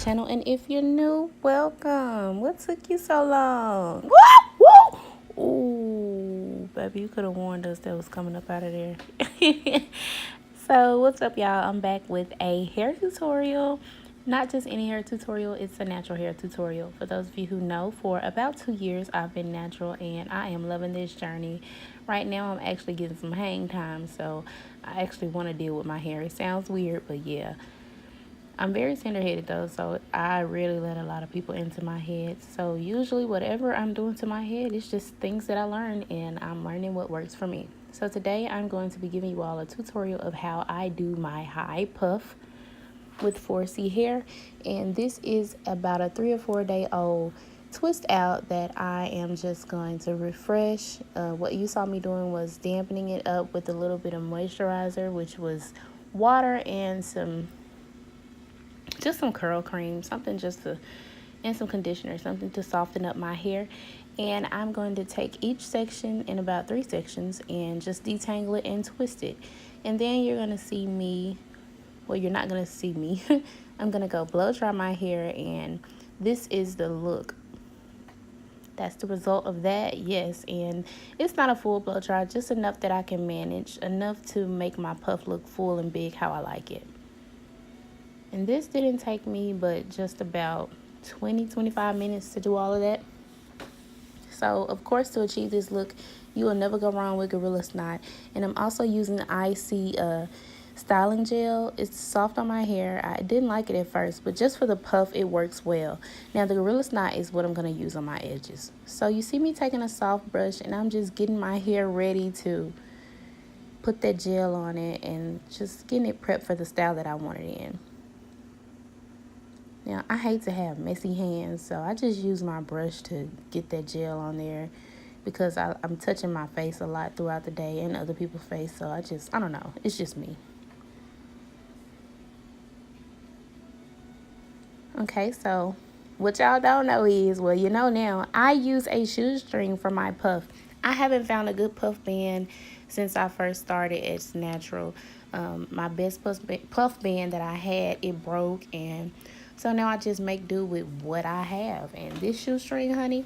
channel, and if you're new, welcome. What took you so long? Woo! Woo! Ooh, baby, you could have warned us that was coming up out of there. So what's up, y'all? I'm back with a hair tutorial. Not just any hair tutorial, it's a natural hair tutorial. For those of you who know, for about 2 years I've been natural and I am loving this journey. Right now I'm actually getting some hang time, so I actually want to deal with my hair. It sounds weird, but yeah. I'm very tender-headed though, so I really let a lot of people into my head. So usually whatever I'm doing to my head, it's just things that I learn, and I'm learning what works for me. So today I'm going to be giving you all a tutorial of how I do my high puff with 4C hair, and this is about a 3 or 4 day old twist out that I am just going to refresh. What you saw me doing was dampening it up with a little bit of moisturizer, which was water and some curl cream, something just to, and some conditioner, something to soften up my hair. And I'm going to take each section in about 3 sections and just detangle it and twist it. And then you're going to see me, well, you're not going to see me. I'm going to go blow dry my hair, and this is the look. That's the result of that, yes. And it's not a full blow dry, just enough that I can manage, enough to make my puff look full and big how I like it. And this didn't take me but just about 20-25 minutes to do all of that. So of course, to achieve this look, you will never go wrong with Gorilla Snot. And I'm also using the IC styling gel. It's soft on my hair. I didn't like it at first, but just for the puff, it works well. Now the Gorilla Snot is what I'm going to use on my edges. So you see me taking a soft brush, and I'm just getting my hair ready to put that gel on it and just getting it prepped for the style that I want it in. Now, I hate to have messy hands, so I just use my brush to get that gel on there, because I'm touching my face a lot throughout the day and other people's face, so I don't know. It's just me. Okay, so what y'all don't know is, well, you know now, I use a shoestring for my puff. I haven't found a good puff band since I first started It's Natural. My best puff band that I had, it broke, and so now I just make do with what I have. And this shoestring, honey,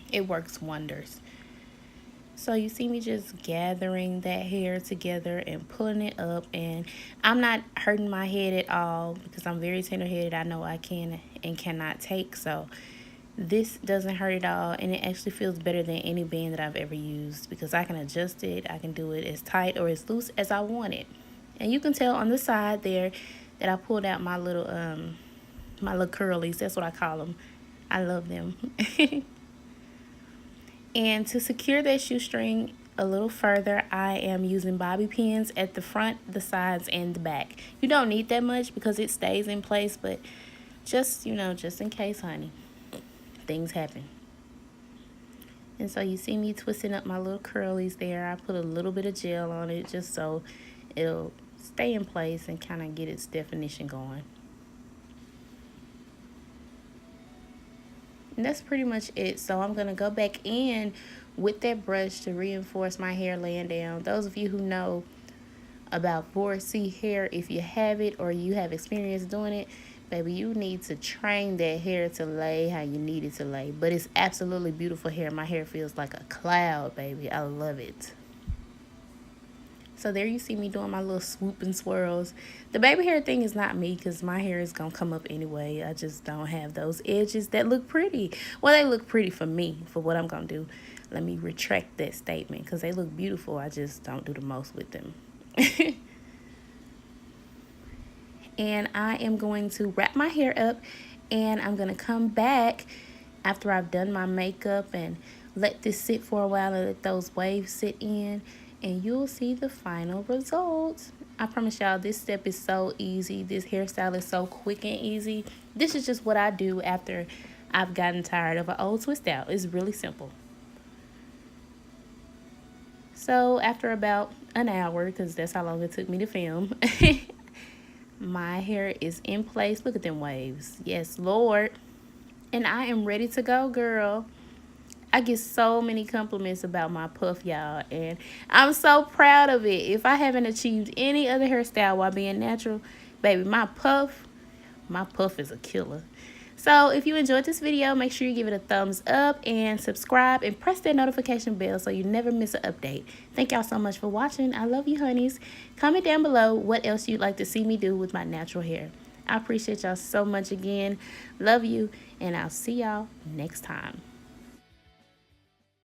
it works wonders. So you see me just gathering that hair together and pulling it up. And I'm not hurting my head at all because I'm very tender-headed. I know I can and cannot take. So this doesn't hurt at all. And it actually feels better than any band that I've ever used, because I can adjust it. I can do it as tight or as loose as I want it. And you can tell on the side there that I pulled out my little curlies. That's what I call them. I love them. And to secure that shoestring a little further, I am using bobby pins at the front, the sides, and the back. You don't need that much because it stays in place, but just, just in case, honey, things happen. And so you see me twisting up my little curlies there. I put a little bit of gel on it just so it'll stay in place and kind of get its definition going. And that's pretty much it. So I'm going to go back in with that brush to reinforce my hair laying down. Those of you who know about 4C hair, if you have it or you have experience doing it, baby, you need to train that hair to lay how you need it to lay. But it's absolutely beautiful hair. My hair feels like a cloud, baby. I love it. So there you see me doing my little swoop and swirls. The baby hair thing is not me, because my hair is going to come up anyway. I just don't have those edges that look pretty. Well, they look pretty for me, for what I'm going to do. Let me retract that statement, because they look beautiful. I just don't do the most with them. And I am going to wrap my hair up, and I'm going to come back after I've done my makeup and let this sit for a while and let those waves sit in. And you'll see the final result. I promise y'all, this step is so easy. This hairstyle is so quick and easy. This is just what I do after I've gotten tired of an old twist out. It's really simple. So after about an hour, because that's how long it took me to film, my hair is in place. Look at them waves. Yes, Lord. And I am ready to go, girl. I get so many compliments about my puff, y'all, and I'm so proud of it. If I haven't achieved any other hairstyle while being natural, baby, my puff, my puff is a killer. So if you enjoyed this video, make sure you give it a thumbs up and subscribe and press that notification bell so you never miss an update. Thank y'all so much for watching. I love you, honeys. Comment down below what else you'd like to see me do with my natural hair. I appreciate y'all so much again. Love you, and I'll see y'all next time.